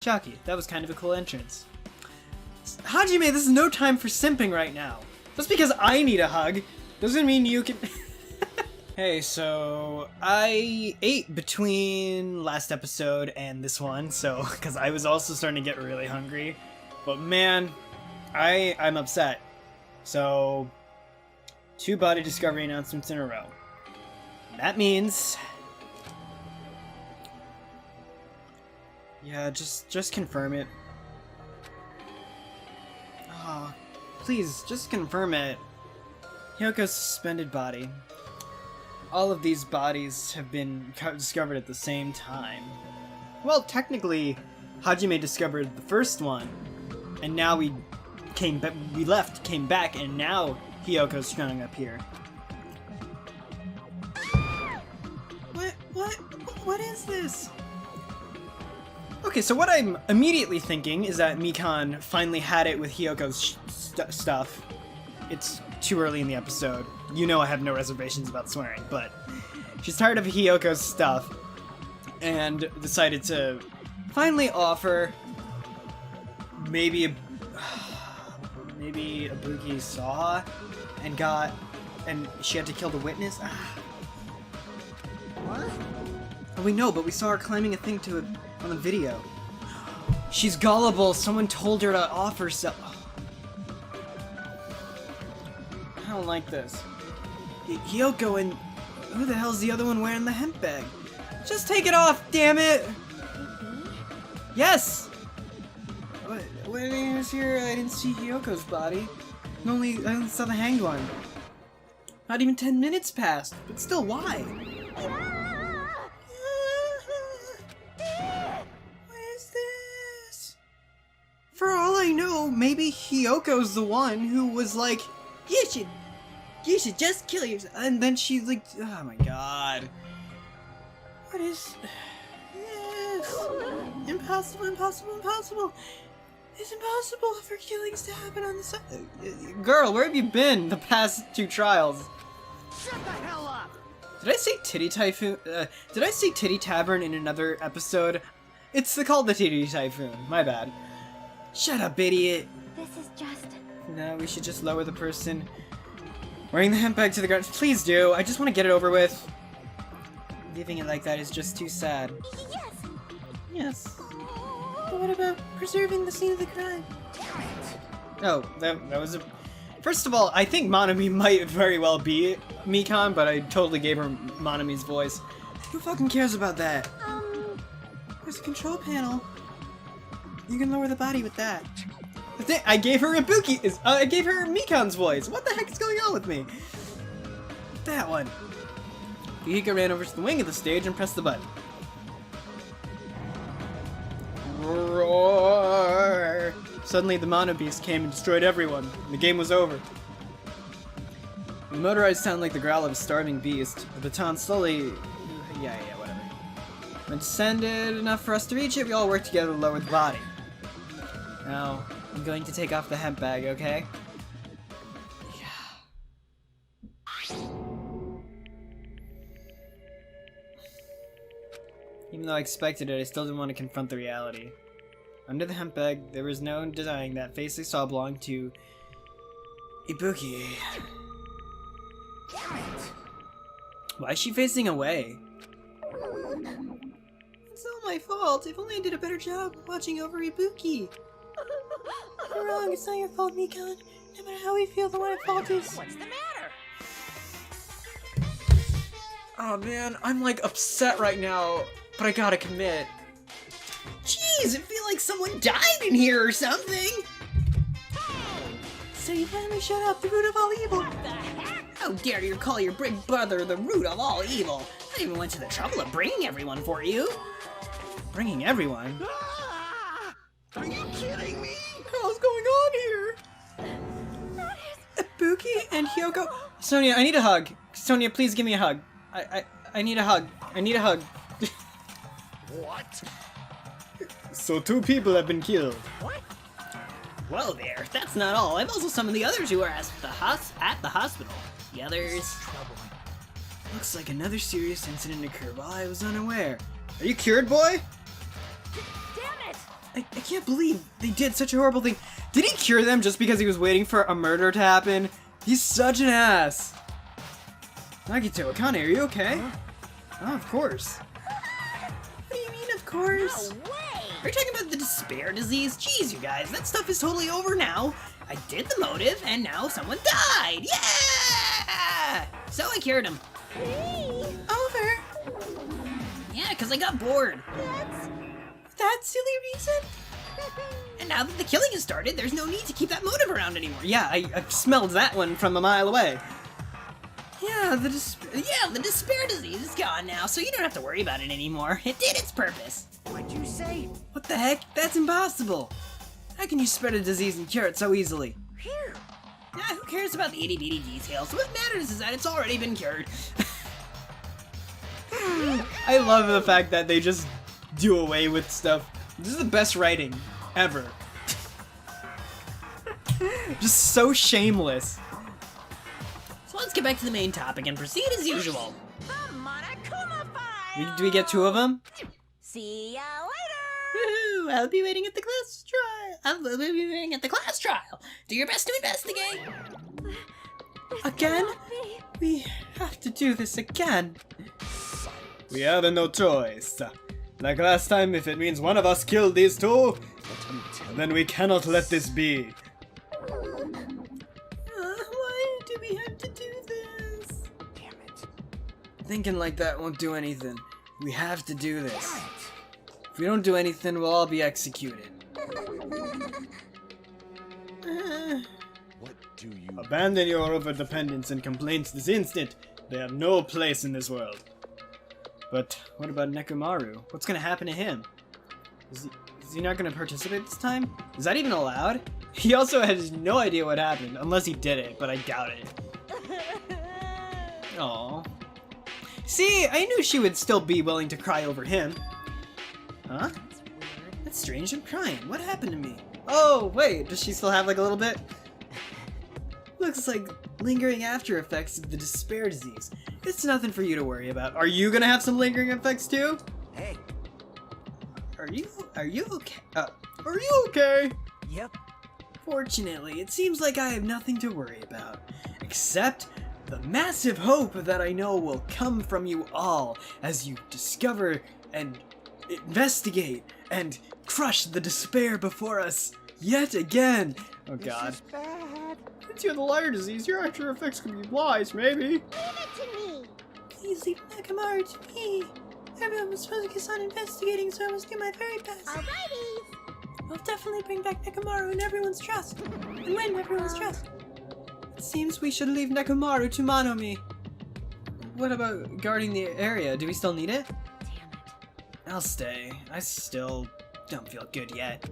Chucky, that was kind of a cool entrance. Hajime, this is no time for simping right now. Just because I need a hug doesn't mean you can... Hey, so I ate between last episode and this one, so because I was also starting to get really hungry. But man, I'm upset. So, 2 body discovery announcements in a row. That means... Yeah, just confirm it. Oh, please, just confirm it. Hyoko's suspended body. All of these bodies have been discovered at the same time. Well, technically, Hajime discovered the first one, and now we came back, and now Hyoko's showing up here. What is this? Okay, so what I'm immediately thinking is that Mikan finally had it with Hyoko's stuff. It's too early in the episode. You know I have no reservations about swearing, but she's tired of Hyoko's stuff and decided to finally offer maybe a Ibuki saw and she had to kill the witness. What? Oh, we know, but we saw her climbing a thing to it on the video. She's gullible. Someone told her to offer so. I don't like this. Hyoko, and who the hell's the other one wearing the hemp bag? Just take it off, damn it! Yes! When I was here, I didn't see Hyoko's body. I only saw the hanged one. Not even 10 minutes passed, but still, why? What is this? For all I know, maybe Hyoko's the one who was like, You should just kill yourself. And then she's like, oh my god. What is this? Impossible. It's impossible for killings to happen on the side. Girl, where have you been the past 2 trials? Shut the hell up! Did I say Titty Typhoon? Did I say Titty Tavern in another episode? It's called the Titty Typhoon. My bad. Shut up, idiot. This is just... No, we should just lower the person wearing the hemp bag to the ground. Please do. I just want to get it over with. Leaving it like that is just too sad. Yes! Yes. But what about preserving the scene of the crime? Damn it! Oh, that was a... First of all, I think Monami might very well be Mikan, but I totally gave her Monami's voice. Who fucking cares about that? There's a control panel. You can lower the body with that. I gave her Ibuki. I gave her Mikan's voice. What the heck is going on with me? That one. Yuhiko ran over to the wing of the stage and pressed the button. Roar! Suddenly, the Mono Beast came and destroyed everyone. And the game was over. The motorized sound like the growl of a starving beast. The baton slowly... Yeah, whatever. When descended enough for us to reach it, we all worked together to lower the body. Now, I'm going to take off the hemp bag, okay? Yeah. Even though I expected it, I still didn't want to confront the reality. Under the hemp bag, there was no denying that face I saw belonged to Ibuki. Damn it! Why is she facing away? It's all my fault. If only I did a better job watching over Ibuki. You're wrong. It's not your fault, Mikan. No matter how we feel, the one at fault is... What's the matter? Oh man, I'm like upset right now, but I gotta commit. Jeez, I feel like someone died in here or something! So you finally shut up the root of all evil! What the heck? How dare you call your big brother the root of all evil? I even went to the trouble of bringing everyone for you. Bringing everyone? Ah! Are you kidding me? What's going on here? Ibuki and Hyoko? Sonia, I need a hug. Sonia, please give me a hug. I need a hug. I need a hug. What? So 2 people have been killed. What? Whoa there, that's not all. I've also summoned the others who are at the hospital. The others... Looks like another serious incident occurred while I was unaware. Are you cured, boy? Damn it! I can't believe they did such a horrible thing. Did he cure them just because he was waiting for a murder to happen? He's such an ass. Nagito, Akane, are you okay? Oh, of course. What do you mean, of course? No way! Are you talking about the despair disease? Jeez, you guys, that stuff is totally over now. I did the motive, and now someone died! Yeah! So I cured him. Over. Yeah, because I got bored. That silly reason? And now that the killing has started, there's no need to keep that motive around anymore. Yeah, I smelled that one from a mile away. Yeah, the despair disease is gone now, so you don't have to worry about it anymore. It did its purpose. What'd you say? What the heck? That's impossible. How can you spread a disease and cure it so easily? Phew. Who cares about the itty-bitty details? What matters is that it's already been cured. I love the fact that they just do away with stuff. This is the best writing ever. Just so shameless. So let's get back to the main topic and proceed as usual. The Monokuma file! Do we get two of them? See ya later! Woohoo! I'll be waiting at the class trial. I'll be waiting at the class trial. Do your best to investigate. Again? We have to do this again. We have no choice. Like last time, if it means one of us killed these two, then we cannot let this be. Why do we have to do this? Damn it. Thinking like that won't do anything. We have to do this. If we don't do anything, we'll all be executed. What do you... Abandon your overdependence and complaints this instant. They have no place in this world. But what about Nekomaru? What's gonna happen to him? Is he not gonna participate this time? Is that even allowed? He also has no idea what happened, unless he did it, but I doubt it. Aww. See, I knew she would still be willing to cry over him. Huh? That's strange, I'm crying. What happened to me? Oh, wait, does she still have like a little bit? Looks like lingering after effects of the despair disease. It's nothing for you to worry about. Are you gonna have some lingering effects too? Hey. Are you okay? Are you okay? Yep. Fortunately, it seems like I have nothing to worry about, except the massive hope that I know will come from you all as you discover and investigate and crush the despair before us yet again. Oh god. This is bad. Since you have the liar disease, your after effects could be lies, maybe. Leave it to me! Please leave Nekomaru to me. Everyone was focused on investigating, so I must do my very best. Alrighty! I'll definitely bring back Nekomaru and everyone's trust. And win everyone's trust. It seems we should leave Nekomaru to Monomi. What about guarding the area? Do we still need it? Damn it. I'll stay. I still don't feel good yet.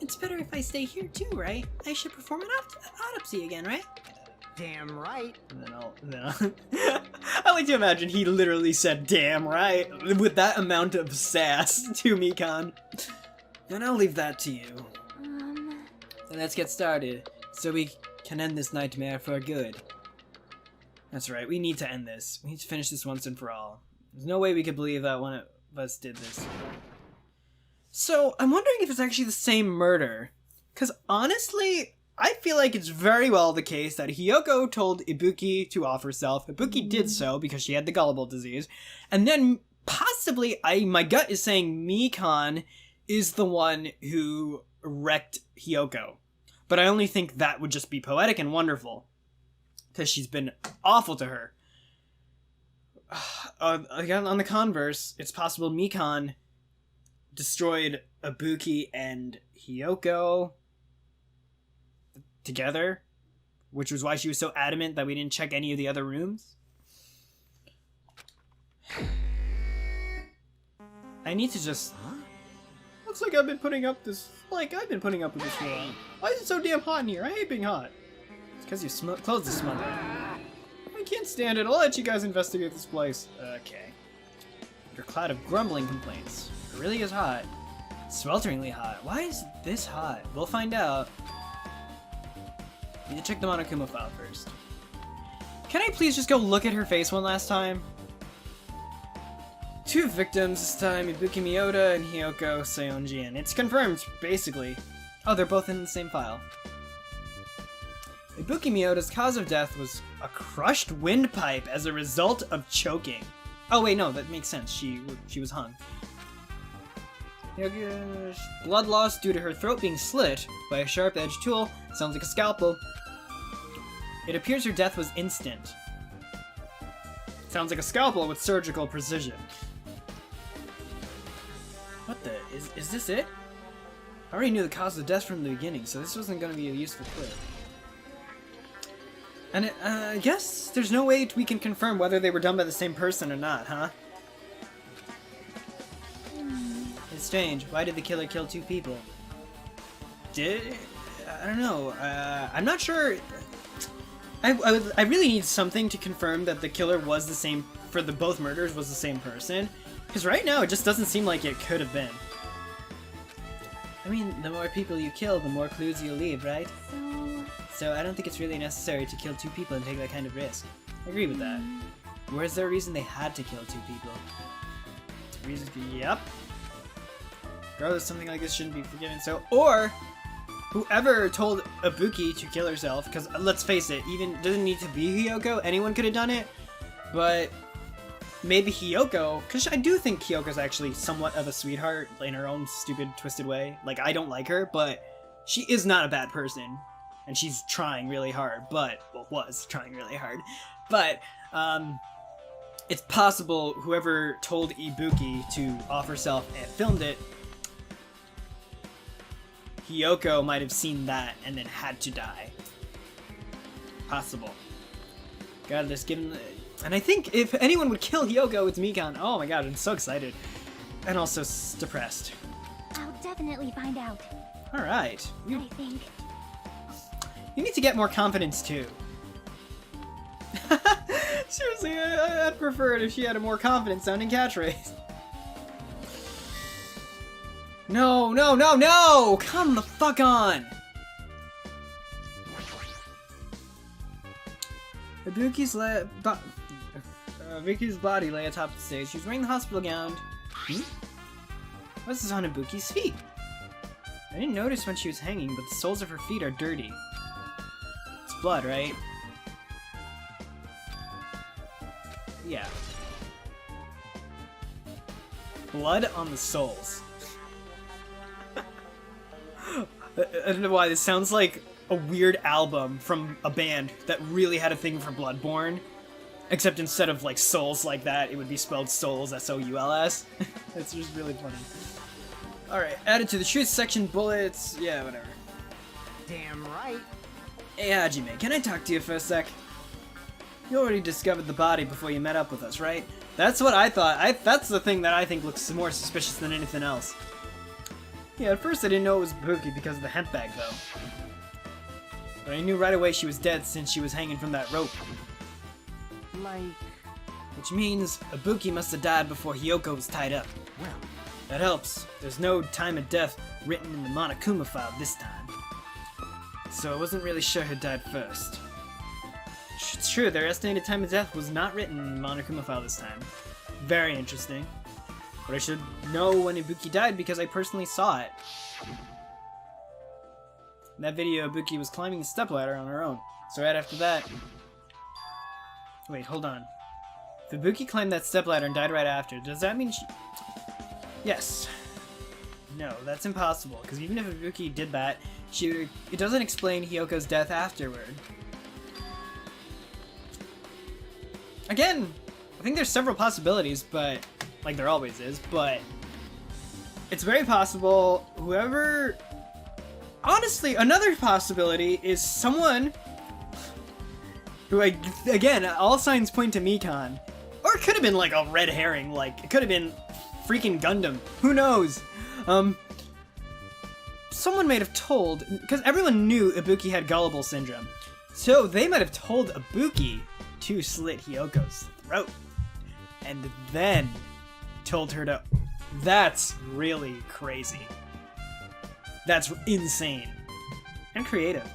It's better if I stay here too, right? I should perform an autopsy again, right? Damn right. And then I'll I like to imagine he literally said damn right with that amount of sass to Mikan. Then I'll leave that to you. Then let's get started so we can end this nightmare for good. That's right, we need to end this. We need to finish this once and for all. There's no way we could believe that one of us did this. So, I'm wondering if it's actually the same murder. Because honestly, I feel like it's very well the case that Hiyoko told Ibuki to off herself. Ibuki did so because she had the gullible disease. And then possibly, my gut is saying Mikan is the one who wrecked Hiyoko. But I only think that would just be poetic and wonderful. Because she's been awful to her. Again, on the converse, it's possible Mikan destroyed Ibuki and Hiyoko together, which was why she was so adamant that we didn't check any of the other rooms. I need to just... Looks like I've been putting up with this for a while. Why is it so damn hot in here? I hate being hot. It's because your clothes are smothered. I can't stand it. I'll let you guys investigate this place. Okay. Your cloud of grumbling complaints. It really is hot. Swelteringly hot. Why is this hot? We'll find out. Need to check the Monokuma file first. Can I please just go look at her face one last time? Two victims this time, Ibuki Miyota and Hiyoko Seonji, and it's confirmed, basically. Oh, they're both in the same file. Ibuki Miyota's cause of death was a crushed windpipe as a result of choking. Oh wait, no, that makes sense. She was hung. Hiyoko's blood loss due to her throat being slit by a sharp-edged tool. Sounds like a scalpel. It appears her death was instant. Sounds like a scalpel with surgical precision. What the? Is this it? I already knew the cause of death from the beginning, so this wasn't going to be a useful clue. And I guess there's no way we can confirm whether they were done by the same person or not, huh? It's strange. Why did the killer kill two people? I don't know. I'm not sure. I really need something to confirm that the killer was the same, for the both murders was the same person. Because right now, it just doesn't seem like it could have been. I mean, the more people you kill, the more clues you'll leave, right? So I don't think it's really necessary to kill two people and take that kind of risk. I agree with that. Or is there a reason they had to kill two people? Yep. Regardless, something like this shouldn't be forgiven. So, or whoever told Ibuki to kill herself, because let's face it, even doesn't need to be Hiyoko. Anyone could have done it, but maybe Hiyoko, because I do think Hiyoko's actually somewhat of a sweetheart in her own stupid, twisted way. Like, I don't like her, but she is not a bad person, and she's trying really hard. But was trying really hard. But it's possible whoever told Ibuki to off herself and filmed it, Hiyoko might have seen that and then had to die. Possible. Gotta just give him the... And I think if anyone would kill Hiyoko, it's Mikan. Oh my god, I'm so excited. And also depressed. I'll definitely find out. Alright. I think. You need to get more confidence too. Seriously, I'd prefer it if she had a more confident sounding catchphrase. No, no, no, no! Come the fuck on! Ibuki's body lay atop the stage. She was wearing the hospital gown. What's this on Ibuki's feet? I didn't notice when she was hanging, but the soles of her feet are dirty. It's blood, right? Yeah. Blood on the soles. I don't know why, this sounds like a weird album from a band that really had a thing for Bloodborne. Except instead of like souls like that, it would be spelled souls, S-O-U-L-S. It's just really funny. Alright, added to the truth section, bullets, yeah, whatever. Damn right. Hey Hajime, can I talk to you for a sec? You already discovered the body before you met up with us, right? That's what I thought. That's the thing that I think looks more suspicious than anything else. Yeah, at first I didn't know it was Ibuki because of the hemp bag, though. But I knew right away she was dead since she was hanging from that rope. Like... Which means Ibuki must have died before Hiyoko was tied up. Well... That helps. There's no time of death written in the Monokuma file this time. So I wasn't really sure who died first. It's true, their estimated time of death was not written in the Monokuma file this time. Very interesting. But I should know when Ibuki died because I personally saw it. In that video, Ibuki was climbing the stepladder on her own. So right after that... Wait, hold on. If Ibuki climbed that stepladder and died right after, does that mean she... Yes. No, that's impossible, because even if Ibuki did that, it doesn't explain Hiyoko's death afterward. Again, I think there's several possibilities, but... Like there always is, but... It's very possible whoever... Honestly, another possibility is someone... Who, again, all signs point to Mikan. Or it could have been like a red herring, like, it could have been freaking Gundam. Who knows? Someone might have told... Because everyone knew Ibuki had gullible syndrome. So they might have told Ibuki to slit Hiyoko's throat. And then... told her to... That's really crazy. That's insane. And creative.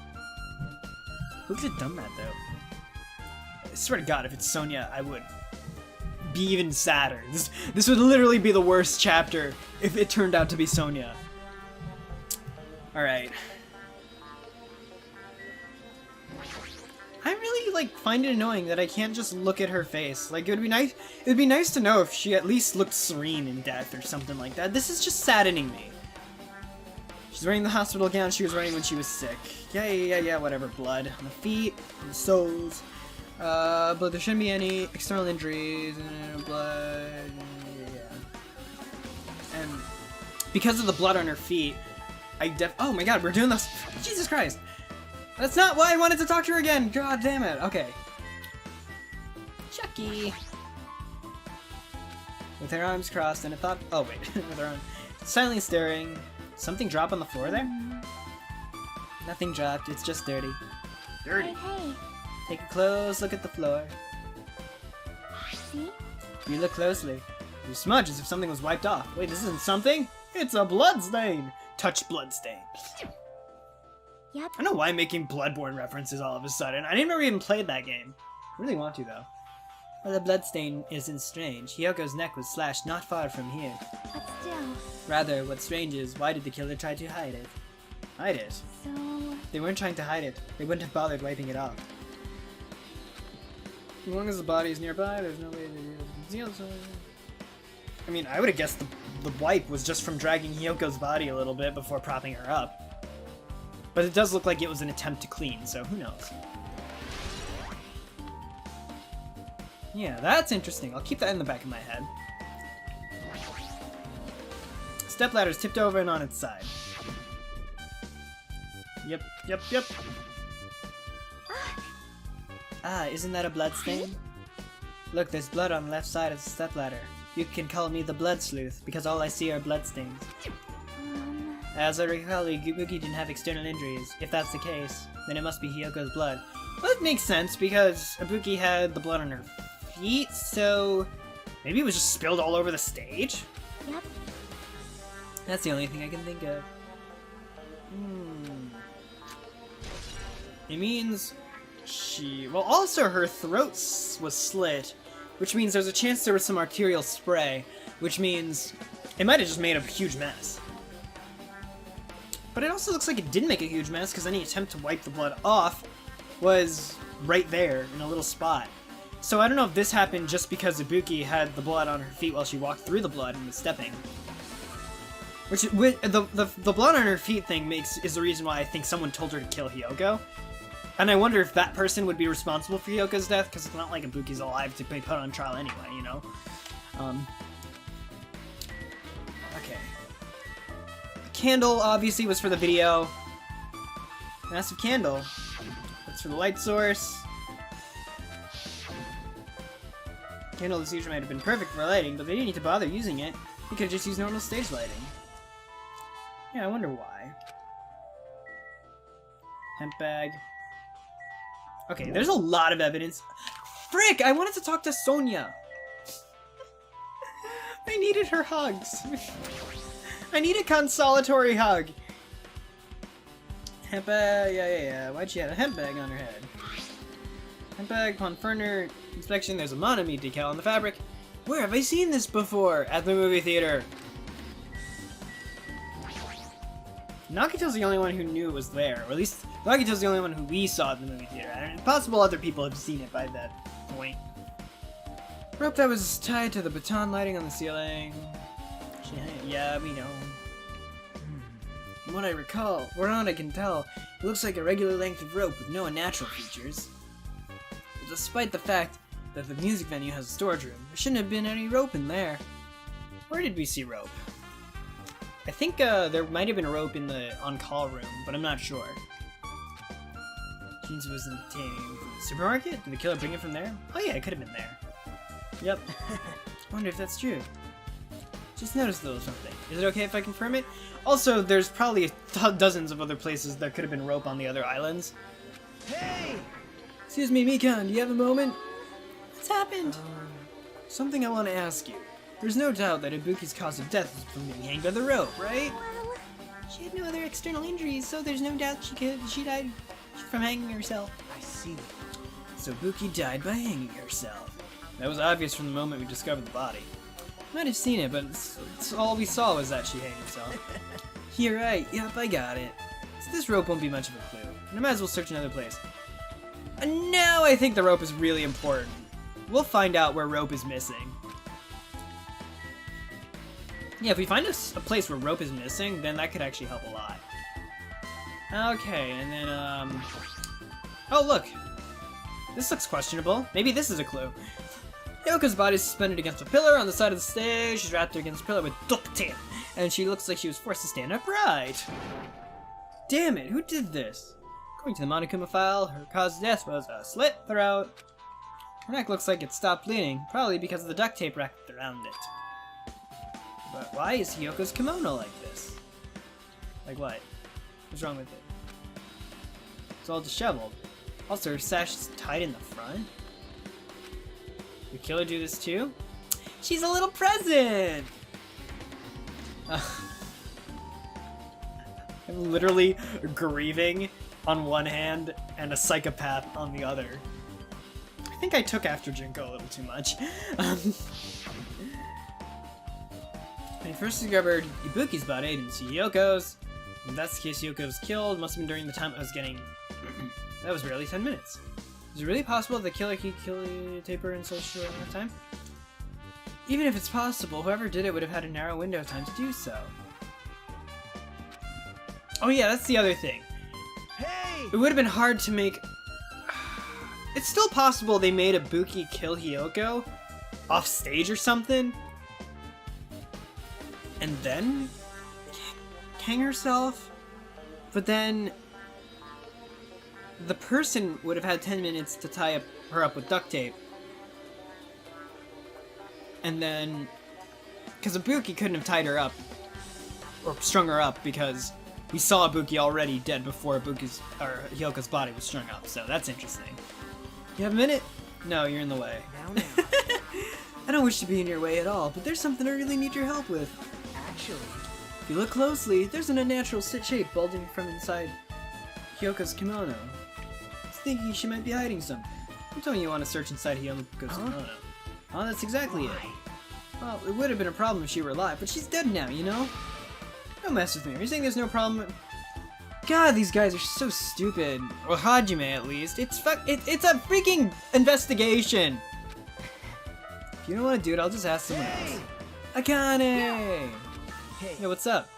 Who could have done that, though? I swear to God, if it's Sonya, I would be even sadder. This would literally be the worst chapter if it turned out to be Sonia. Alright. I really, like, find it annoying that I can't just look at her face. Like, it'd be nice to know if she at least looked serene in death or something like that. This is just saddening me. She's wearing the hospital gown she was wearing when she was sick. Yeah, whatever. Blood on the feet, on the soles. But there shouldn't be any external injuries. Blood. Yeah. And because of the blood on her feet, oh my god, we're doing this. Jesus Christ. That's not why I wanted to talk to her again. God damn it. Okay. Chucky. With her arms crossed and a thought. Oh wait, with her arms silently staring. Something drop on the floor there? Nothing dropped. It's just dirty. Dirty. Hey. Take a close look at the floor. See? You look closely. You smudge as if something was wiped off. Wait, this isn't something? It's a bloodstain. Touch bloodstain. Yep. I don't know why I'm making Bloodborne references all of a sudden. I never even played that game. I really want to, though. Well, the bloodstain isn't strange. Hyoko's neck was slashed not far from here. But still. Rather, what's strange is, why did the killer try to hide it? Hide it? So... They weren't trying to hide it. They wouldn't have bothered wiping it off. As long as the body is nearby, there's no way to conceal something. I mean, I would have guessed the wipe was just from dragging Hyoko's body a little bit before propping her up. But it does look like it was an attempt to clean, so who knows? Yeah, that's interesting. I'll keep that in the back of my head. Stepladder's tipped over and on its side. Yep. Ah, isn't that a bloodstain? Look, there's blood on the left side of the stepladder. You can call me the blood sleuth, because all I see are bloodstains. As I recall, Ibuki didn't have external injuries. If that's the case, then it must be Hyoko's blood. Well, that makes sense, because Ibuki had the blood on her feet, so maybe it was just spilled all over the stage? Yep. That's the only thing I can think of. It means well, also her throat was slit, which means there's a chance there was some arterial spray, which means it might have just made a huge mess. But it also looks like it didn't make a huge mess, because any attempt to wipe the blood off was right there in a little spot. So I don't know if this happened just because Ibuki had the blood on her feet while she walked through the blood and was stepping. Which, the blood on her feet thing is the reason why I think someone told her to kill Hyoko. And I wonder if that person would be responsible for Hyoko's death, because it's not like Ibuki's alive to be put on trial anyway, you know? Okay. The candle, obviously, was for the video. Massive candle. That's for the light source. Candle this usually might have been perfect for lighting, but they didn't need to bother using it. You could have just used normal stage lighting. Yeah, I wonder why. Hemp bag. Okay, there's a lot of evidence. Frick! I wanted to talk to Sonia! I needed her hugs. I need a consolatory hug. Hemp bag, yeah. Why'd she have a hemp bag on her head? Hemp bag, upon further inspection, there's a Monami decal on the fabric. Where have I seen this before? At the movie theater. Nakito's the only one who knew it was there, or at least Nakito's the only one who we saw at the movie theater, and it's possible other people have seen it by that point. Rope that was tied to the baton lighting on the ceiling. Yeah, we know. From what I recall, or not I can tell, it looks like a regular length of rope with no unnatural features. But despite the fact that the music venue has a storage room, there shouldn't have been any rope in there. Where did we see rope? I think there might have been a rope in the on-call room, but I'm not sure. Jeans was obtained from the supermarket? Did the killer bring it from there? Oh yeah, it could have been there. Yep. Wonder if that's true. Just noticed a little something. Is it okay if I confirm it? Also, there's probably dozens of other places there could have been rope on the other islands. Hey! Excuse me, Mikan, do you have a moment? What's happened? Something I want to ask you. There's no doubt that Ibuki's cause of death was from being hanged by the rope, right? Well, she had no other external injuries, so there's no doubt she died from hanging herself. I see. So Ibuki died by hanging herself. That was obvious from the moment we discovered the body. Might have seen it, but it's all we saw was that she hanged herself. You're right. Yep, I got it. So this rope won't be much of a clue. And I might as well search another place. And now I think the rope is really important. We'll find out where rope is missing. Yeah, if we find a place where rope is missing, then that could actually help a lot. Okay, and then, oh, look. This looks questionable. Maybe this is a clue. Hyoko's body is suspended against a pillar on the side of the stage. She's wrapped against the pillar with duct tape. And she looks like she was forced to stand upright. Damn it, who did this? According to the Monokuma file, her cause of death was a slit throat. Her neck looks like it stopped bleeding, probably because of the duct tape wrapped around it. But why is Hyoko's kimono like this? Like what? What's wrong with it? It's all disheveled. Also, her sash is tied in the front. Did the killer do this too? She's a little present! I'm literally grieving on one hand and a psychopath on the other. I think I took after Junko a little too much. When I first discovered Ibuki's body, I didn't see Hyoko's. If that's the case, Hyoko was killed. Must have been during the time I was getting... That was barely 10 minutes. Is it really possible the killer could kill Taper in so short amount of time? Even if it's possible, whoever did it would have had a narrow window of time to do so. Oh yeah, that's the other thing. Hey! It would have been hard to make... It's still possible they made Ibuki kill Hyoko off stage or something. And then hang herself. But then the person would have had 10 minutes to tie her up with duct tape. And then, because Ibuki couldn't have tied her up or strung her up because we saw Ibuki already dead before Hyoko's body was strung up. So that's interesting. You have a minute? No, you're in the way. Now. I don't wish to be in your way at all, but there's something I really need your help with. Actually, If you look closely, there's an unnatural shape bulging from inside Hyoko's kimono. I was thinking she might be hiding something. You told me you want to search inside Hyoko's kimono. Oh, that's exactly it. Well, it would have been a problem if she were alive, but she's dead now, you know? Don't mess with me. Are you saying there's no problem? God, these guys are so stupid. Or Hajime, at least. It's a freaking investigation. If you don't want to do it, I'll just ask someone else. Akane! hey. Yeah, what's up?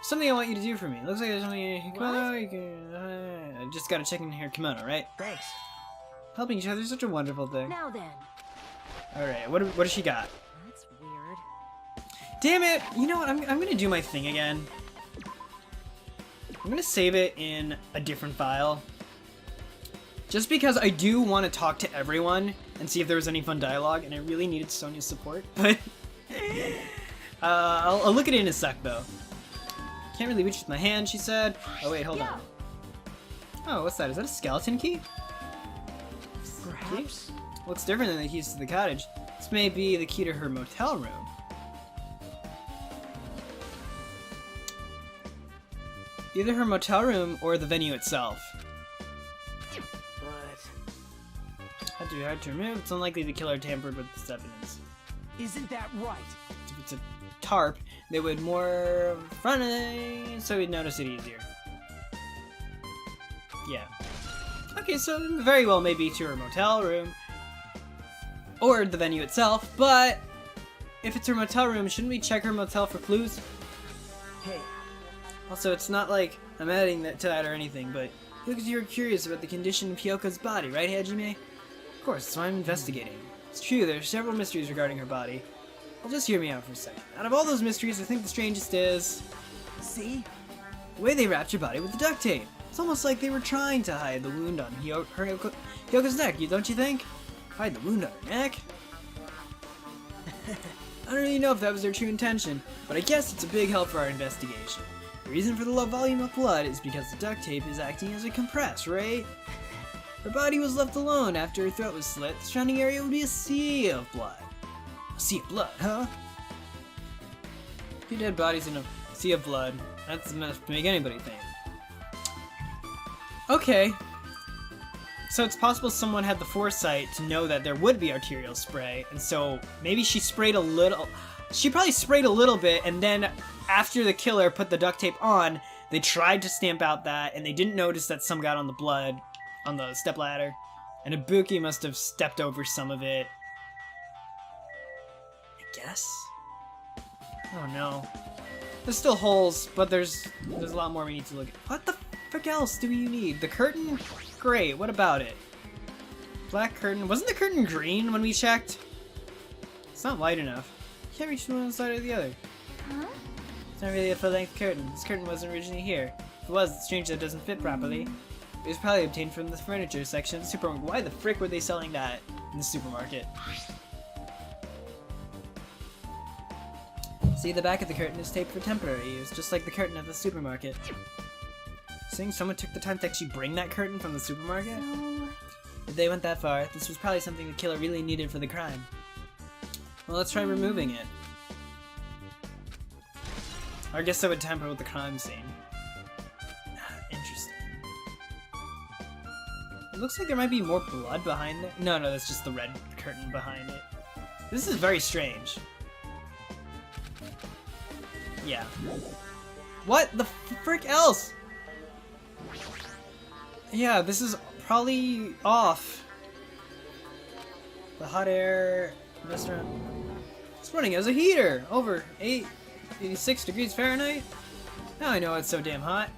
Something I want you to do for me. Looks like there's something in your kimono. You can, I just gotta check in your kimono, right? Thanks. Helping each other is such a wonderful thing. Now then. Alright, what does she got? That's weird. Damn it! You know what? I'm gonna do my thing again. I'm gonna save it in a different file. Just because I do want to talk to everyone and see if there was any fun dialogue, and I really needed Sonia's support, but... I'll look at it in a sec, though. Can't really reach with my hand, she said. Oh, wait, hold on. Oh, what's that? Is that a skeleton key? Perhaps. Looks different than the keys to the cottage. This may be the key to her motel room. Either her motel room or the venue itself. But Had to be hard to remove. It's unlikely the killer tampered with this evidence. isn't that right? If it's a tarp, they would more front it, so we'd notice it easier. Yeah. Okay, so very well maybe to her motel room. Or the venue itself, but if it's her motel room, shouldn't we check her motel for clues? Hey, Also, it's not like I'm adding that to that or anything, but because you're curious about the condition of Hyoko's body, right, Hajime? Of course, that's why I'm investigating. It's true, there are several mysteries regarding her body. Well, just hear me out for a second. Out of all those mysteries, I think the strangest is... see? the way they wrapped her body with the duct tape. It's almost like they were trying to hide the wound on Hyoko's neck, don't you think? Hide the wound on her neck? I don't really know if that was their true intention, but I guess it's a big help for our investigation. The reason for the low volume of blood is because the duct tape is acting as a compress, right? Her body was left alone after her throat was slit. The surrounding area would be a sea of blood. A sea of blood, huh? Two dead bodies in a sea of blood. That's enough to make anybody think. Okay. So it's possible someone had the foresight to know that there would be arterial spray, and so maybe she sprayed a little. She probably sprayed a little bit, and then after the killer put the duct tape on, they tried to stamp out that, and they didn't notice that some got on the blood on the stepladder, and Ibuki must have stepped over some of it. I guess? Oh no. There's still holes, but there's a lot more we need to look at. What the frick else do you need? The curtain? Great, what about it? Black curtain. Wasn't the curtain green when we checked? It's not wide enough. You can't reach from one side or the other. Huh? It's not really a full-length curtain. This curtain wasn't originally here. If it was, it's strange that it doesn't fit properly. It was probably obtained from the furniture section of the supermarket. Why the frick were they selling that in the supermarket? See, the back of the curtain is taped for temporary use, just like the curtain at the supermarket. Saying someone took the time to actually bring that curtain from the supermarket? No. If they went that far, this was probably something the killer really needed for the crime. Well, let's try removing it. Or I guess that would tamper with the crime scene. Interesting. It looks like there might be more blood behind it. No, that's just the red curtain behind it. This is very strange. Yeah. What the frick else? Yeah, this is probably off. The hot air restaurant. This morning it was a heater. Over 86 degrees Fahrenheit. Now I know it's so damn hot.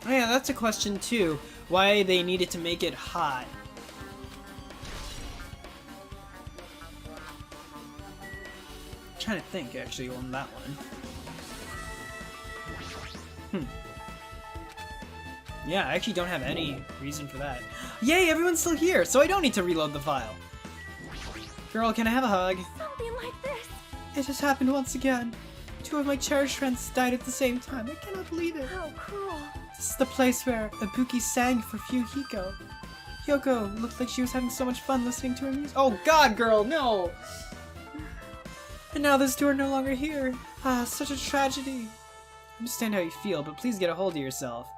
Oh yeah, that's a question too. Why they needed to make it hot. I'm trying to think actually on that one. Yeah, I actually don't have any reason for that. Yay, everyone's still here, so I don't need to reload the file. Girl, can I have a hug? Something like this. It has happened once again. Two of my cherished friends died at the same time. I cannot believe it. How cruel. This is the place where Ibuki sang for Hiko. Hyoko looked like she was having so much fun listening to her music. Oh god, girl, no! And now those two are no longer here. Ah, such a tragedy. I understand how you feel, but please get a hold of yourself.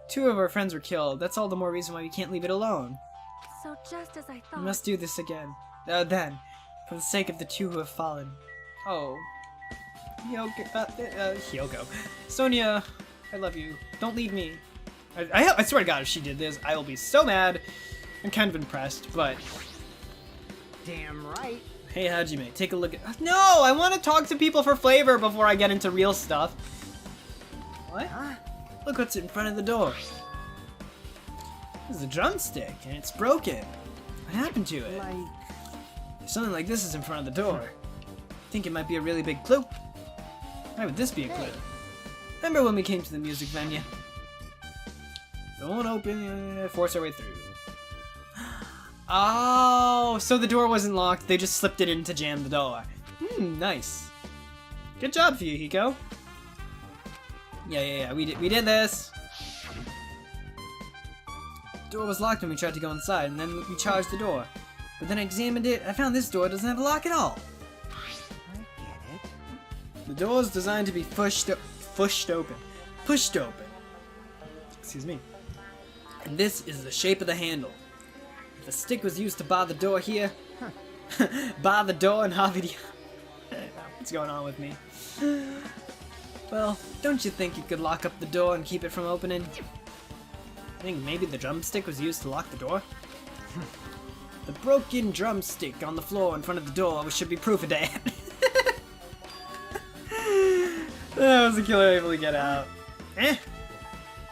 Two of our friends were killed. That's all the more reason why we can't leave it alone. So just as I thought. We must do this again. Then, for the sake of the two who have fallen. Oh. Hyoko. Sonia, I love you. Don't leave me. I swear to God, if she did this, I will be so mad. I'm kind of impressed, but... Damn right. Hey, Hajime, take a look at... No! I want to talk to people for flavor before I get into real stuff. What? Huh? Look what's in front of the door. This is a drumstick, and it's broken. What happened to it? Like... If something like this is in front of the door, I think it might be a really big clue. Why would this be a clue? Remember when we came to the music venue? Don't open, force our way through. Oh, so the door wasn't locked, they just slipped it in to jam the door. Nice. Good job for you, Hiko. Yeah, we did this. The door was locked when we tried to go inside, and then we charged the door. But then I examined it, I found this door doesn't have a lock at all. I get it. The door is designed to be pushed open. Excuse me. And this is the shape of the handle. If a stick was used to bar the door here, bar the door and Havidi. What's going on with me? Well, don't you think you could lock up the door and keep it from opening? I think maybe the drumstick was used to lock the door. The broken drumstick on the floor in front of the door should be proof of that. That was the killer able to get out. The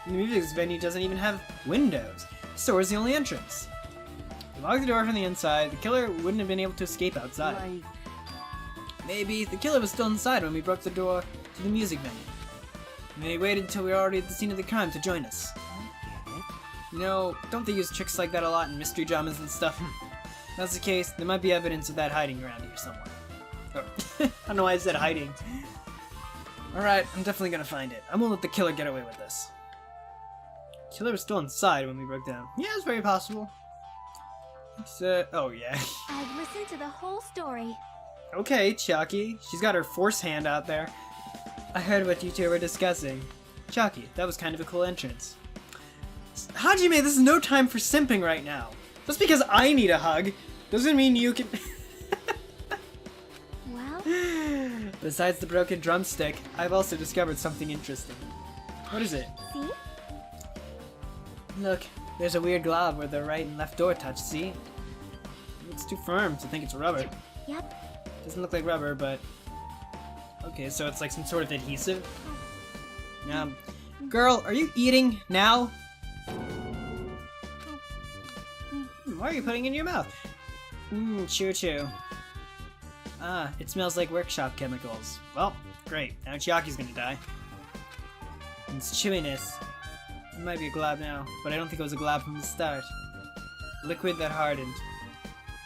music venue doesn't even have windows. The store is the only entrance. We locked the door from the inside. The killer wouldn't have been able to escape outside. Like... Maybe the killer was still inside when we broke the door to the music venue. And they waited until we were already at the scene of the crime to join us. I get it. You know, don't they use tricks like that a lot in mystery dramas and stuff? If that's the case, there might be evidence of that hiding around here somewhere. Oh. I don't know why I said hiding. Alright, I'm definitely gonna find it. I won't let the killer get away with this. Killer was still inside when we broke down. Yeah, it's very possible. Oh yeah. I've listened to the whole story. Okay, Chucky. She's got her force hand out there. I heard what you two were discussing. Chucky, that was kind of a cool entrance. Hajime, this is no time for simping right now. Just because I need a hug doesn't mean you can... Well? Besides the broken drumstick, I've also discovered something interesting. What is it? See? Look, there's a weird glob where the right and left door touch, see? It's too firm to think it's rubber. Yep. Doesn't look like rubber, but... Okay, so it's like some sort of adhesive? Girl, are you eating now? Why are you putting it in your mouth? Chew chew. Ah, it smells like workshop chemicals. Well, great. Now Chiaki's gonna die. And its chewiness. It might be a glob now, but I don't think it was a glob from the start. Liquid that hardened.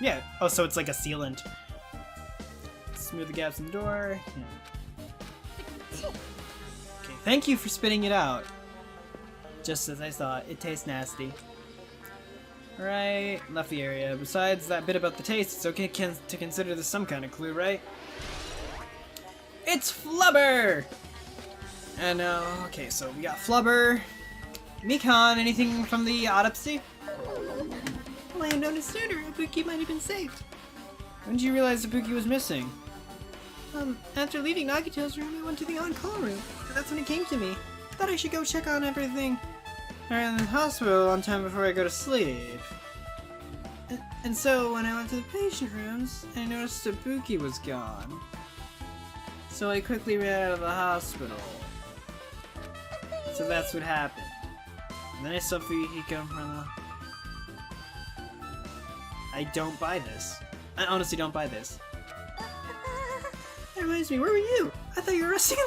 Yeah, oh, so it's like a sealant. Smooth the gaps in the door. Yeah. Okay, thank you for spitting it out. Just as I thought, it tastes nasty. Alright, left the area. Besides that bit about the taste, it's okay to consider this some kind of clue, right? It's Flubber! And okay, so we got Flubber. Mikan, anything from the autopsy? Well, I had noticed sooner. Ibuki might have been saved. When did you realize Ibuki was missing? After leaving Nagito's room, I went to the on-call room. And that's when it came to me. Thought I should go check on everything. I'm in the hospital on time before I go to sleep. And so, when I went to the patient rooms, I noticed Ibuki was gone. So I quickly ran out of the hospital. So that's what happened. And then I saw Fuyuhiko from the... I don't buy this. I honestly don't buy this. That reminds me, where were you? I thought you were resting.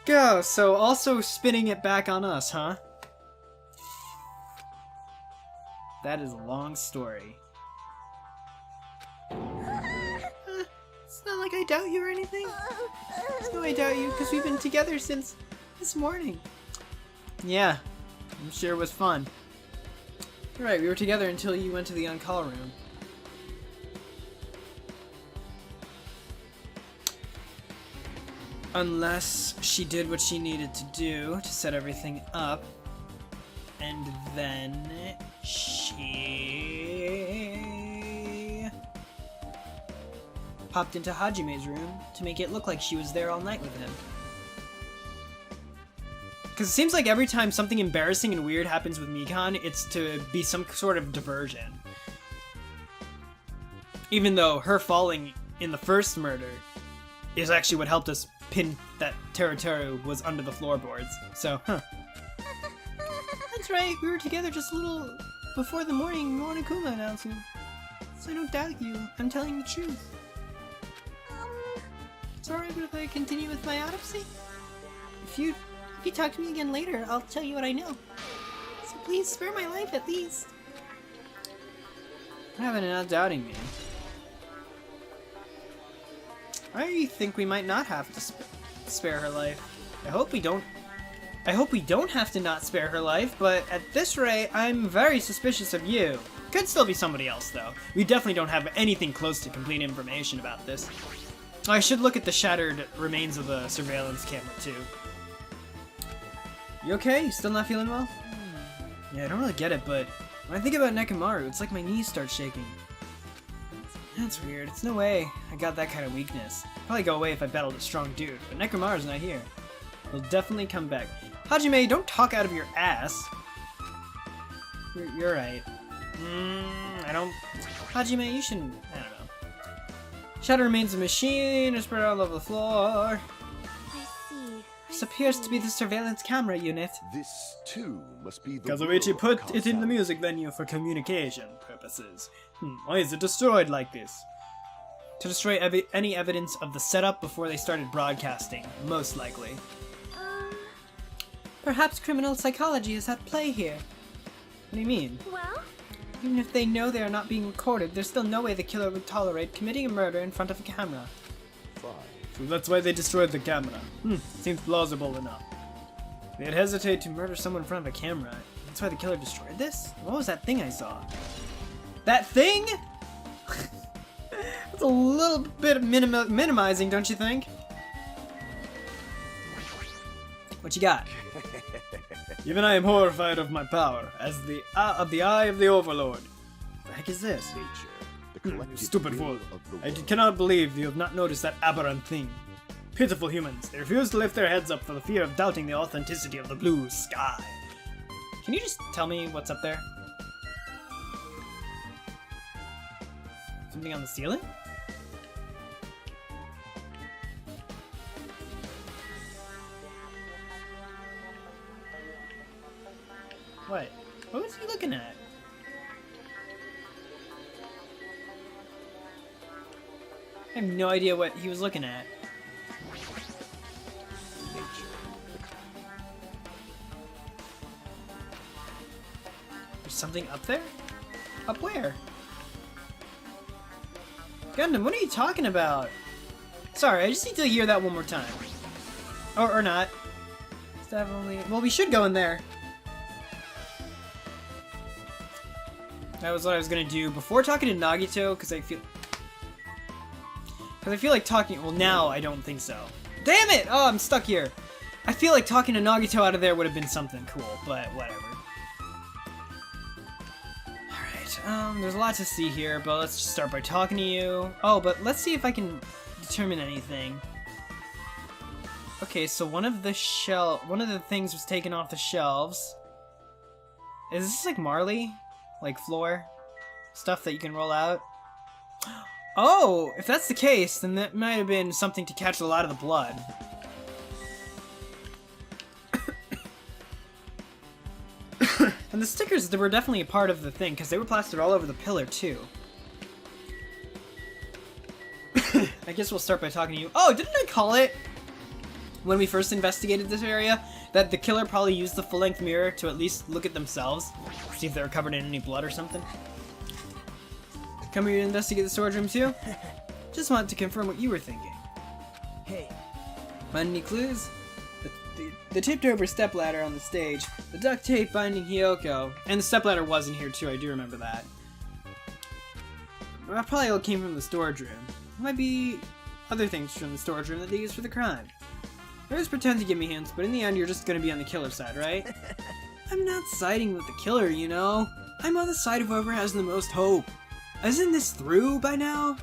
Go, so also spinning it back on us, huh? That is a long story. It's not like I doubt you or anything. There's no I doubt you, because we've been together since this morning. Yeah, I'm sure it was fun. You're right, we were together until you went to the on-call room. Unless she did what she needed to do to set everything up, and then she popped into Hajime's room to make it look like she was there all night with him. Because it seems like every time something embarrassing and weird happens with Mikan, it's to be some sort of diversion. Even though her falling in the first murder is actually what helped us pin that Teruteru was under the floorboards. So, That's right, we were together just a little before the morning Monokuma announcement. So I don't doubt you, I'm telling the truth. It's alright if I continue with my autopsy? If you talk to me again later, I'll tell you what I know. So please spare my life at least. I haven't not doubting me. I think we might not have to spare her life. I hope we don't have to not spare her life, but at this rate, I'm very suspicious of you. Could still be somebody else, though. We definitely don't have anything close to complete information about this. I should look at the shattered remains of the surveillance camera, too. You okay? You still not feeling well? Yeah, I don't really get it, but when I think about Nekomaru, it's like my knees start shaking. That's weird. It's no way I got that kind of weakness. Probably go away if I battled a strong dude, but Nekomaru's not here. He'll definitely come back. Hajime, don't talk out of your ass. You're right. Hajime, you shouldn't... I don't know. Shadow remains of the machine, is spread all over the floor. I see. This appears to be the surveillance camera unit. This too must be the Kazuichi world put of it in the Kasai. music venue for communication purposes. Why is it destroyed like this? To destroy any evidence of the setup before they started broadcasting, most likely. Perhaps criminal psychology is at play here. What do you mean? Well? Even if they know they are not being recorded, there's still no way the killer would tolerate committing a murder in front of a camera. Fine. So that's why they destroyed the camera. Seems plausible enough. They'd hesitate to murder someone in front of a camera. That's why the killer destroyed this? What was that thing I saw? That thing? That's a little bit minimizing, don't you think? What you got? Even I am horrified of my power, as the eye of the Overlord. What the heck is this? Nature, the collective Stupid will fool. of the I world. cannot believe you have not noticed that aberrant thing. Pitiful humans. They refuse to lift their heads up for the fear of doubting the authenticity of the blue sky. Can you just tell me what's up there? Something on the ceiling? What? What was he looking at? I have no idea what he was looking at. There's something up there? Up where? Gundam, what are you talking about? Sorry, I just need to hear that one more time. Or not. It's definitely... Well, we should go in there. That was what I was gonna do before talking to Nagito, because I feel like talking... Well, now I don't think so. Damn it! Oh, I'm stuck here. I feel like talking to Nagito out of there would have been something cool, but whatever. Alright, there's a lot to see here, but let's just start by talking to you. Oh, but let's see if I can determine anything. Okay, so one of the things was taken off the shelves. Is this like Marley? Like floor? Stuff that you can roll out? Oh, if that's the case, then that might have been something to catch a lot of the blood. And the stickers, they were definitely a part of the thing, because they were plastered all over the pillar, too. I guess we'll start by talking to you. Oh, didn't I call it, when we first investigated this area, that the killer probably used the full-length mirror to at least look at themselves, see if they were covered in any blood or something? Come here to investigate the storage room too? Just wanted to confirm what you were thinking. Hey, Find any clues? The tipped over stepladder on the stage, the duct tape binding Hyoko, and the stepladder was in here too, I do remember that. That probably all came from the storage room. There might be other things from the storage room that they used for the crime. You always pretend to give me hints, but in the end you're just gonna be on the killer's side, right? I'm not siding with the killer, you know? I'm on the side of whoever has the most hope. Isn't this through by now?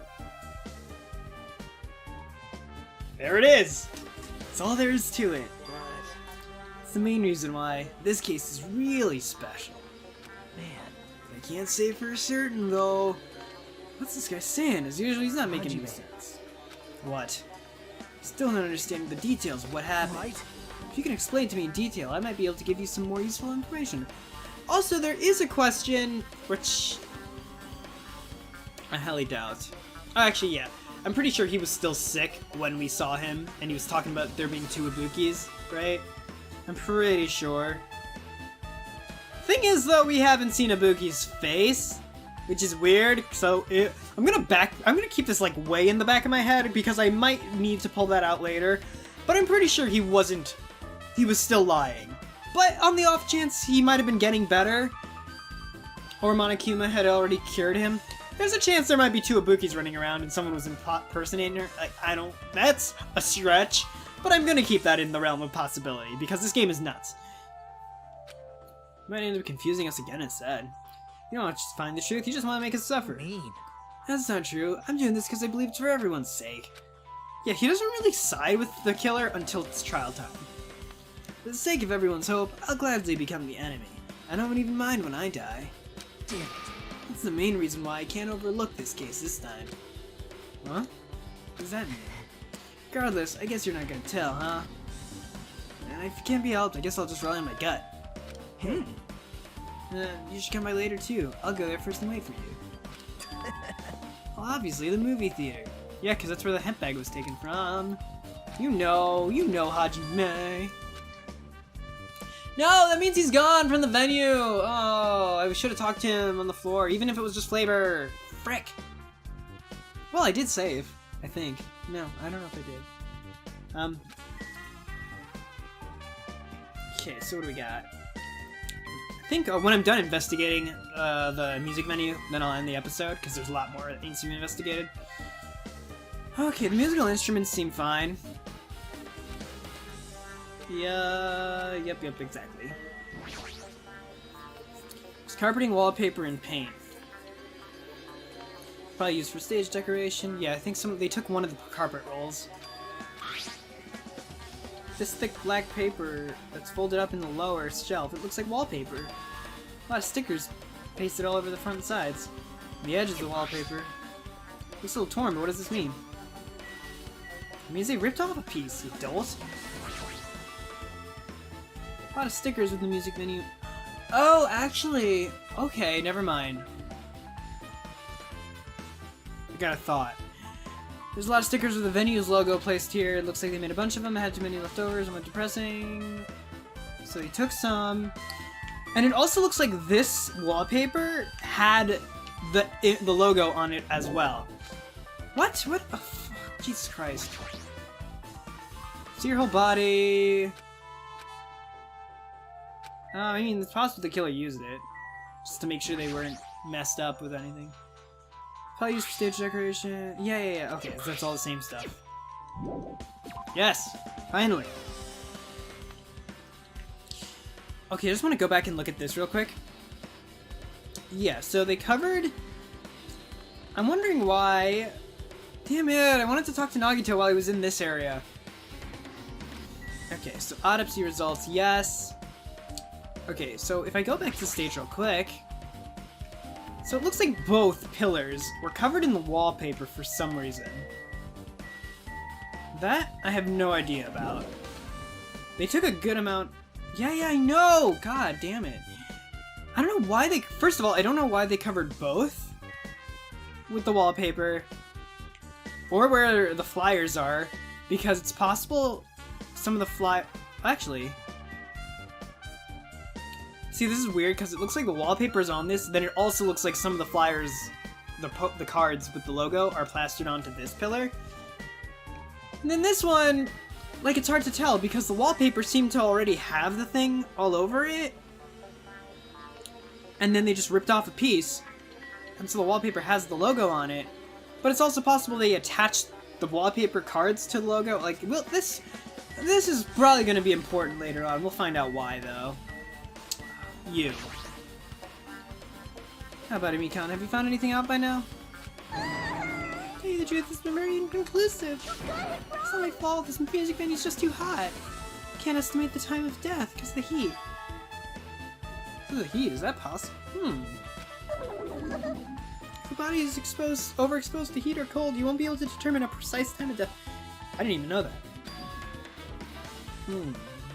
There it is! That's all there is to it. It's the main reason why this case is really special. Man, I can't say for certain though. What's this guy saying? As usual, he's not making any sense. What? Still not understanding the details of what happened. right? If you can explain to me in detail, I might be able to give you some more useful information. Also, there is a question which I highly doubt. Oh, actually, yeah. I'm pretty sure he was still sick when we saw him, and he was talking about there being 2 Ibukis, right? I'm pretty sure. Thing is, though, we haven't seen Ibuki's face, which is weird. So I'm gonna keep this like way in the back of my head because I might need to pull that out later. But I'm pretty sure he wasn't. He was still lying. But on the off chance he might have been getting better, or Monokuma had already cured him, there's a chance there might be 2 Ibukis running around and someone was impersonating her. Like, that's a stretch, but I'm gonna keep that in the realm of possibility because this game is nuts. Might end up confusing us again instead. You don't want to just find the truth, you just want to make us suffer. Mean. That's not true. I'm doing this because I believe it's for everyone's sake. Yeah, he doesn't really side with the killer until it's trial time. For the sake of everyone's hope, I'll gladly become the enemy. I don't even mind when I die. Damn it. That's the main reason why I can't overlook this case this time. Huh? What does that mean? Regardless, I guess you're not gonna tell, huh? And if it can't be helped, I guess I'll just rely on my gut. Hey. You should come by later too. I'll go there first and wait for you. Well, obviously the movie theater. Yeah, because that's where the hemp bag was taken from. You know Hajime. No, that means he's gone from the venue. Oh, I should have talked to him on the floor, even if it was just flavor. Frick. Well, I did save, I think. No, I don't know if I did. Okay, so what do we got? I think when I'm done investigating the music menu, then I'll end the episode, because there's a lot more that needs to be investigated. Okay, the musical instruments seem fine. Yeah, yep, exactly. It's carpeting, wallpaper, and paint. Probably used for stage decoration. Yeah, I think they took one of the carpet rolls. This thick black paper that's folded up in the lower shelf, it looks like wallpaper. A lot of stickers pasted all over the front and sides. The edge of the wallpaper looks a little torn, but what does this mean? It means they ripped off a piece, you dolt. A lot of stickers with the music menu. Oh, actually, okay, never mind. I got a thought. There's a lot of stickers with the venue's logo placed here. It looks like they made a bunch of them. I had too many leftovers and went depressing. So they took some. And it also looks like this wallpaper had the logo on it as well. What? What? Oh, Jesus Christ. See your whole body. I mean, it's possible the killer used it. Just to make sure they weren't messed up with anything. Probably used for stage decoration. Yeah. Okay, so that's all the same stuff. Yes! Finally! Okay, I just want to go back and look at this real quick. Yeah, so they covered... I'm wondering why... Damn it, I wanted to talk to Nagito while he was in this area. Okay, so autopsy results, yes. Okay, so if I go back to the stage real quick... So it looks like both pillars were covered in the wallpaper for some reason. That, I have no idea about. They took a good amount... Yeah, I know! God damn it. I don't know why they... First of all, I don't know why they covered both with the wallpaper. Or where the flyers are. Because it's possible some of the Actually... See, this is weird because it looks like the wallpaper is on this, then it also looks like some of the flyers, the cards with the logo are plastered onto this pillar. And then this one, like, it's hard to tell because the wallpaper seemed to already have the thing all over it. And then they just ripped off a piece, and so the wallpaper has the logo on it. But it's also possible they attached the wallpaper cards to the logo. Like, well, this is probably going to be important later on. We'll find out why, though. You. How about it, Mikan? Have you found anything out by now? To tell you the truth, it's been very inconclusive. It's not my fault. This music venue's just too hot. Can't estimate the time of death because of the heat. The heat? Is that possible? If the body is overexposed to heat or cold, you won't be able to determine a precise time of death. I didn't even know that.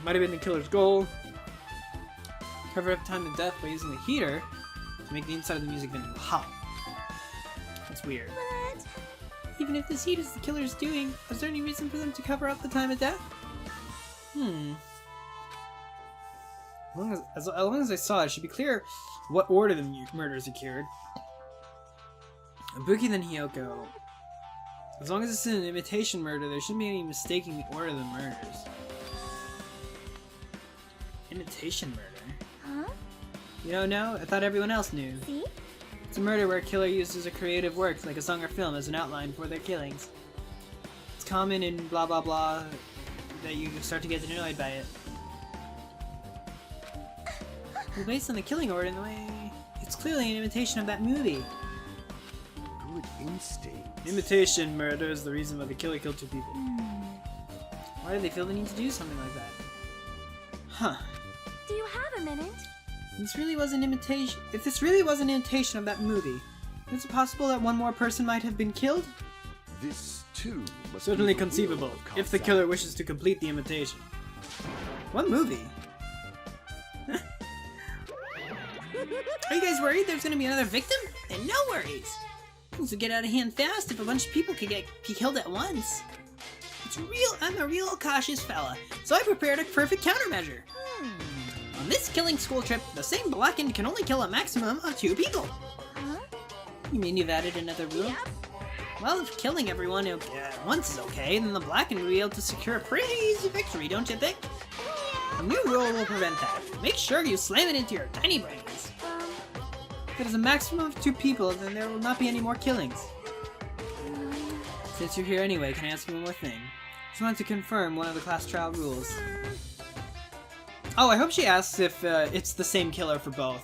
Might have been the killer's goal. Cover up time of death by using the heater to make the inside of the music venue hot. That's weird. What? Even if this heat is the killer's doing, is there any reason for them to cover up the time of death? As long as I saw it, it should be clear what order the murders occurred. Ibuki then Hiyoko. As long as it's an imitation murder, there shouldn't be any mistaking the order of the murders. Imitation murder? Huh? You don't know? I thought everyone else knew. See? It's a murder where a killer uses a creative work, like a song or film, as an outline for their killings. It's common in blah blah blah that you start to get annoyed by it. Well, based on the killing order in the way, it's clearly an imitation of that movie. Good instinct. Imitation murder is the reason why the killer killed 2 people. Why do they feel the need to do something like that? Huh. Do you have a minute? If this really was an imitation of that movie, is it possible that one more person might have been killed? This too must Certainly be the conceivable, will of if the Kazan. killer wishes to complete the imitation. What movie? Are you guys worried there's gonna be another victim? Then no worries. Things will get out of hand fast if a bunch of people could be killed at once. I'm a real cautious fella, so I prepared a perfect countermeasure. On this killing school trip, the same blackened can only kill a maximum of 2 people. Huh? You mean you've added another rule? Yep. Well, if killing everyone at once is okay, then the blackened will be able to secure a pretty easy victory, don't you think? A new rule will prevent that. Make sure you slam it into your tiny brains. If it is a maximum of 2 people, then there will not be any more killings. Since you're here anyway, can I ask you one more thing? Just wanted to confirm one of the class trial rules. Oh, I hope she asks if it's the same killer for both.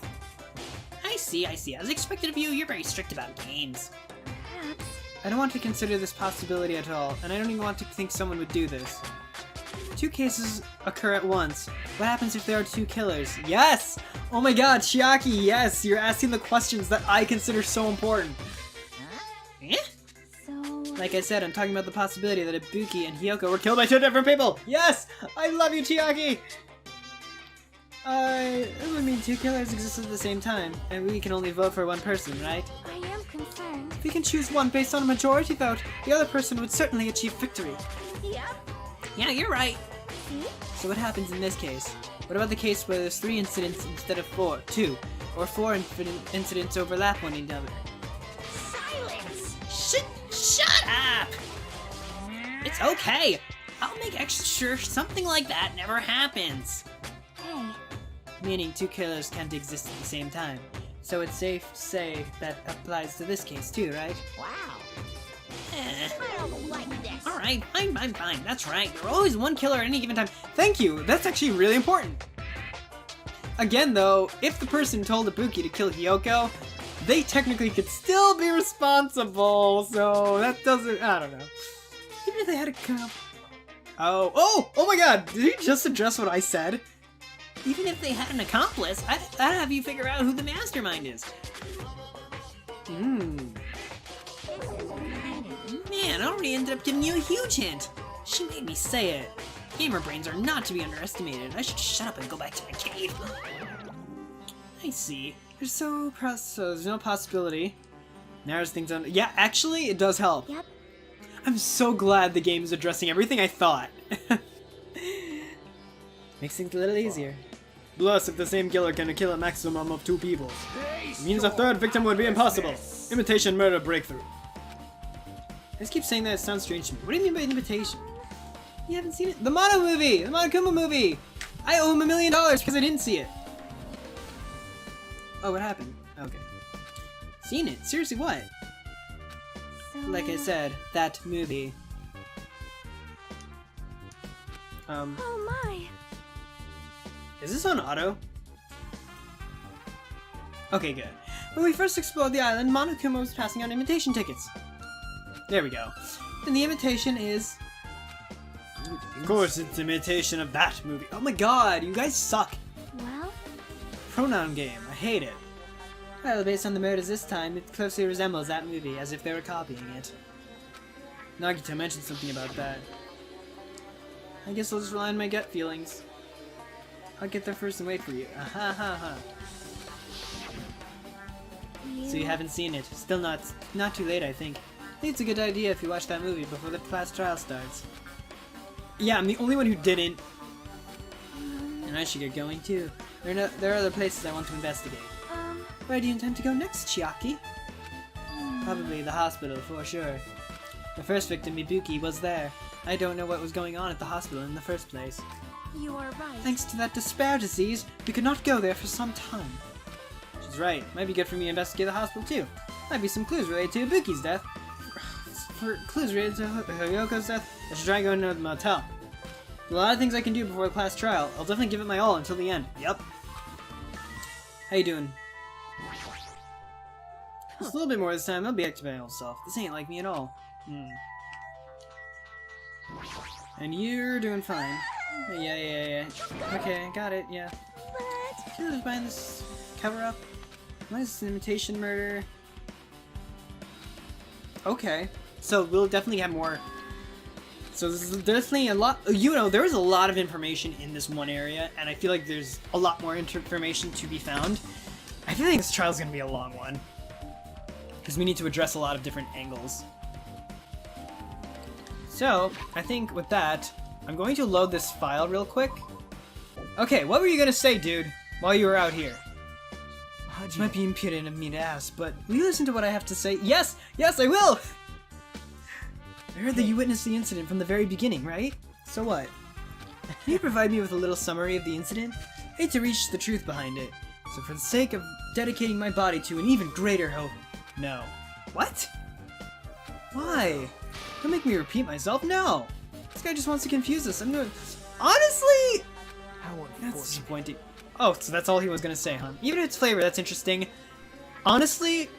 I see. As expected of you, you're very strict about games. Perhaps. I don't want to consider this possibility at all, and I don't even want to think someone would do this. 2 cases occur at once. What happens if there are 2 killers? Yes! Oh my god, Chiaki, yes! You're asking the questions that I consider so important. Eh? So... Like I said, I'm talking about the possibility that Ibuki and Hiyoko were killed by 2 different people! Yes! I love you, Chiaki! It would mean 2 killers exist at the same time, and we can only vote for one person, right? I am concerned. If we can choose one based on a majority vote, the other person would certainly achieve victory. Yep. Yeah, you're right. See? So what happens in this case? What about the case where there's 3 incidents instead of 2, or 4 incidents overlap one another? Silence! Shut up! It's okay. I'll make extra sure something like that never happens. Hey. Meaning 2 killers can't exist at the same time. So it's safe to say that applies to this case too, right? Wow. Eh. I don't like this. Alright, fine. That's right. There's always one killer at any given time. Thank you! That's actually really important! Again though, if the person told Ibuki to kill Hiyoko, they technically could still be responsible, so that doesn't... I don't know. Even if they had a cop... Oh my god! Did he just address what I said? Even if they had an accomplice, I'd have you figure out who the mastermind is. Man, I already ended up giving you a huge hint. She made me say it. Gamer brains are not to be underestimated. I should shut up and go back to my cave. I see. So there's no possibility. Narrows things down. Yeah, actually, it does help. Yep. I'm so glad the game is addressing everything I thought. Makes things a little easier. Plus, if the same killer can kill a maximum of 2 people, it means a 3rd victim would be impossible. Imitation murder breakthrough. I just keep saying that, it sounds strange to me. What do you mean by imitation? You haven't seen it? The Mono movie! The Monokuma movie! I owe him $1 million because I didn't see it. Oh, what happened? Okay. Seen it? Seriously, what? So... Like I said, that movie. Oh my. Is this on auto? Okay, good. When we first explored the island, Monokuma was passing out invitation tickets. There we go. And the invitation is... Of course, it's an imitation of that movie. Oh my god, you guys suck. Well? Pronoun game. I hate it. Well, based on the murders this time, it closely resembles that movie, as if they were copying it. Nagito mentioned something about that. I guess I'll just rely on my gut feelings. I'll get there first and wait for you. Ahahaha. So you haven't seen it. Still not too late, I think. I think it's a good idea if you watch that movie before the class trial starts. Yeah, I'm the only one who didn't. And I should get going too. There are other places I want to investigate. Where do you intend to go next, Chiaki? Probably the hospital, for sure. The first victim, Ibuki, was there. I don't know what was going on at the hospital in the first place. You are right. Thanks to that despair disease, we could not go there for some time. She's right. Might be good for me to investigate the hospital too. Might be some clues related to Ibuki's death. For clues related to Hiyoko's death, I should try going to the motel. There's a lot of things I can do before the class trial. I'll definitely give it my all until the end. Yep. How you doing? Just a little bit more this time. I'll be back to my old self. This ain't like me at all. And you're doing fine. Yeah. Okay, got it, yeah. But... Killer's behind this cover-up. Why is this an imitation murder? Okay. So we'll definitely have more. So there's definitely a lot, there is a lot of information in this one area, and I feel like there's a lot more information to be found. I feel like this trial's gonna be a long one. Because we need to address a lot of different angles. So, I think with that, I'm going to load this file real quick. Okay, what were you gonna say, dude, while you were out here? It might be impudent of me to ask, but will you listen to what I have to say? Yes, I will! I heard that you witnessed the incident from the very beginning, right? So what? Can you provide me with a little summary of the incident? I hate to reach the truth behind it, so for the sake of dedicating my body to an even greater hope, no. What? Why? Don't make me repeat myself, no! This guy just wants to confuse us, I'm gonna... Honestly! That's disappointing. Oh, so that's all he was gonna say, huh? Even if it's flavor, that's interesting. Honestly,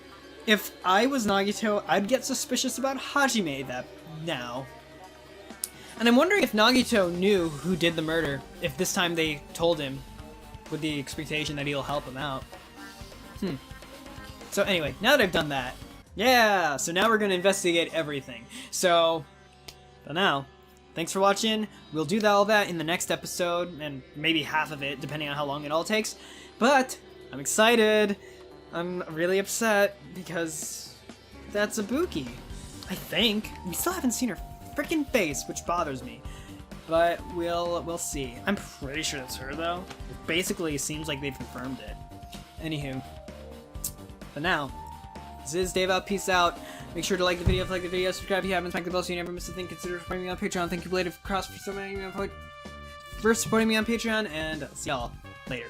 if I was Nagito, I'd get suspicious about Hajime now. And I'm wondering if Nagito knew who did the murder, if this time they told him, with the expectation that he'll help him out. So anyway, now that I've done that, yeah, so now we're gonna investigate everything. So, for now, thanks for watching. We'll do all that in the next episode, and maybe half of it, depending on how long it all takes. But, I'm excited. I'm really upset, because that's Ibuki. I think. We still haven't seen her freaking face, which bothers me. But we'll see. I'm pretty sure that's her, though. It basically seems like they've confirmed it. Anywho. But now, this is Dave out. Peace out. Make sure to like the video if you like the video. Subscribe if you haven't. Smack the bell so you never miss a thing. Consider supporting me on Patreon. Thank you, Blade, for supporting me on Patreon. And I'll see y'all later.